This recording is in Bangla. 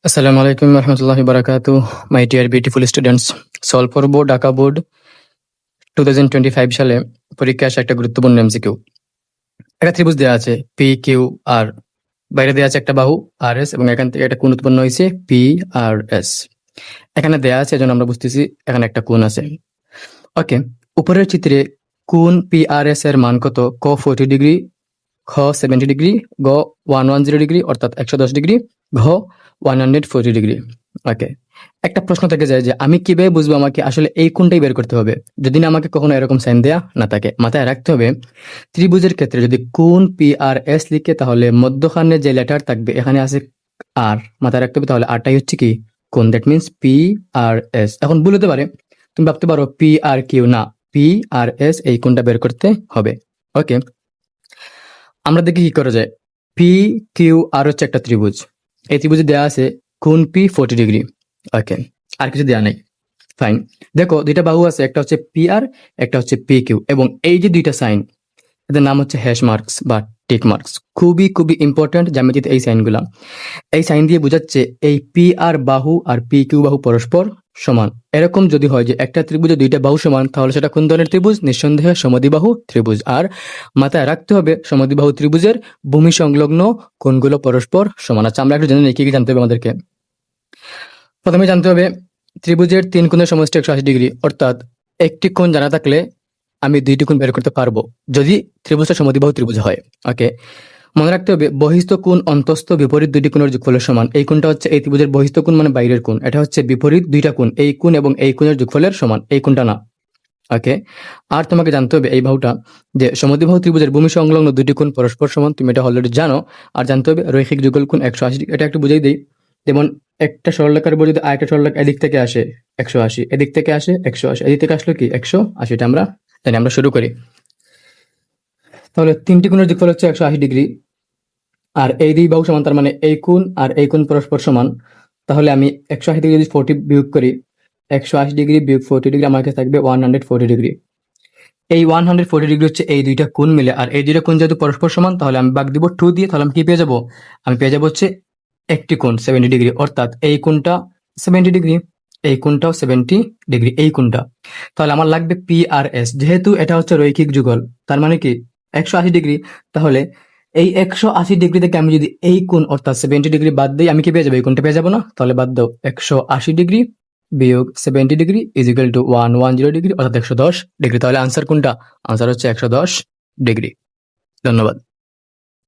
আসসালামু আলাইকুম রহমতুল্লাহি বারাকাতু। My dear beautiful students, solve করব ঢাকা বোর্ড 2025 সালে পরীক্ষায় আসা একটা গুরুত্বপূর্ণ এমসিকিউ। একটা ত্রিভুজ দেওয়া আছে পি কিউ আর, বাইরে দেওয়া আছে একটা বাহু আর এস, এবং এখান থেকে একটা কোণ উৎপন্ন হয়েছে পি আর এস। এখানে দেওয়া আছে, এজন্য আমরা বুঝতেছি এখানে একটা কোণ আছে। ওকে, উপরের চিত্রে কোণ পি আর এস এর মান কত? ক 40 ডিগ্রি, খ 70 ডিগ্রি, গ 110 ডিগ্রি অর্থাৎ 110 ডিগ্রি, ঘ 140 ডিগ্রি। ওকে, একটা প্রশ্ন থেকে যায় যে আমি কিভাবে বুঝবো আমাকে আসলে এই কোণটাই বের করতে হবে, যদি না আমাকে কখনো এরকম সাইন দেয়া না থাকে। মাথায় রাখতে হবে ত্রিভুজের ক্ষেত্রে যদি কোণ পি আর এস লিখে, তাহলে মধ্যখানে যে লেটার থাকবে এখানে আছে আর, মাথায় রাখতে হবে। তাহলে আরটাই হচ্ছে কি কোণ, that means P R S. এখন ভুল হতে পারে, তুমি ভাবতে পারো পি আর কিউ, না, পি আর এস এই কোণটা বের করতে হবে। ওকে, আমরা দেখি কি করা যায়। পি কিউ আর হচ্ছে একটা ত্রিভুজ, এই ত্রিভুজে দেওয়া আছে কোণ পি 40 ডিগ্রি। ওকে, আর কিছু দেওয়া নেই। ফাইন, দেখো দুইটা বাহু আছে, একটা হচ্ছে পি আর, একটা হচ্ছে পি কিউ, এবং এই যে দুইটা সাইন, এদের নাম হচ্ছে হ্যাশ মার্কস বা টিক মার্কস। খুবই খুবই ইম্পর্টেন্ট জ্যামিতিতে এই সাইনগুলা। এই সাইন দিয়ে বোঝাচ্ছে এই পি আর বাহু আর পি কিউ বাহু পরস্পর সমান। এরকম যদি হয় যে একটা ত্রিভুজে দুইটা বাহু সমান, তাহলে সেটা কোন ধরনের ত্রিভুজ? নিঃসন্দেহে সমদ্বিবাহু ত্রিভুজ। আর মাথায় রাখতে হবে সমদ্বিবাহু ত্রিভুজের ভূমি সংলগ্ন কোণগুলো পরস্পর সমান। আচ্ছা, আমরা একটু জেনে নিই কি কি জানতে হবে আমাদেরকে। প্রথমে জানতে হবে ত্রিভুজের তিন কোণের সমষ্টি 180 ডিগ্রি, অর্থাৎ একটি কোণ জানা থাকলে আমি দুইটি কোণ বের করতে পারবো যদি ত্রিভুজটা সমদ্বিবাহু ত্রিভুজ হয়। ওকে, মনে রাখতে হবে বহিস্থ কোণ অন্তস্থ বিপরীত দুইটি কোণের যোগফলের সমান। এই কোণটা হচ্ছে এই ত্রিভুজের বহিস্থ কোণ, মানে বাইরের কোণ। এটা হচ্ছে বিপরীত দুইটা কোণ, এই কোণ এবং এই কোণের যোগফলের সমান, এই কোণটা না। ওকে, আর তোমাকে জানতে হবে এই বাহুটা যে সমদ্বিবাহু ত্রিভুজের ভূমি সংলগ্ন দুটি কোণ পরস্পর সমান, তুমি এটা অলরেডি জানো। আর জানতে হবে রৈখিক যুগল কোণ 180 ডিগ্রি। এটা একটু বুঝাই দেই। যেমন একটা সরলরেখার উপর যদি আরেকটা সরলরেখা এদিক থেকে আসে 180, এদিক থেকে আসে 180, এদিক থেকে আসলো কি 180, এটা আমরা জানি। আমরা শুরু করি। তাহলে তিনটি কোণের যোগফল হচ্ছে 180 ডিগ্রি, আর এই দুই বাহু সমান, তার মানে এই কোণ আর এই কোণ পরস্পর সমান। তাহলে আমি 180 ডিগ্রি যদি 40 বিয়োগ করি, 180 ডিগ্রি বিয়োগ 40 ডিগ্রি আমার কাছে থাকবে 140 ডিগ্রি। এই 140 ডিগ্রি হচ্ছে এই দুইটা কোণ মিলে, আর এই দুইটা কোণ যেহেতু পরস্পর সমান, তাহলে আমি ভাগ দিব 2 দিয়ে। তাহলে আমি কি পেয়ে যাবো? আমি পেয়ে যাবো হচ্ছে একটি কোণ 70 ডিগ্রি, অর্থাৎ এই কোণটা 70 ডিগ্রি, এই কোণটাও 70 ডিগ্রি, এই কোণটা। তাহলে আমার লাগবে পি আর এস, যেহেতু এটা হচ্ছে রৈখিক যুগল, তার মানে কি 180 ডিগ্রি। তাহলে এই 180 ডিগ্রি থেকে আমি যদি এই কোণ অর্থাৎ 70 ডিগ্রি বাদ দিই, আমি কি পেয়ে যাবো? এই কোণটা পেয়ে যাবো না? তাহলে বাদ দাও, 180 ডিগ্রি বিয়োগ 70 degree is equal to 110 degree, অর্থাৎ 110 ডিগ্রি। তাহলে আনসার কোনটা? আনসার হচ্ছে 110 ডিগ্রি। ধন্যবাদ।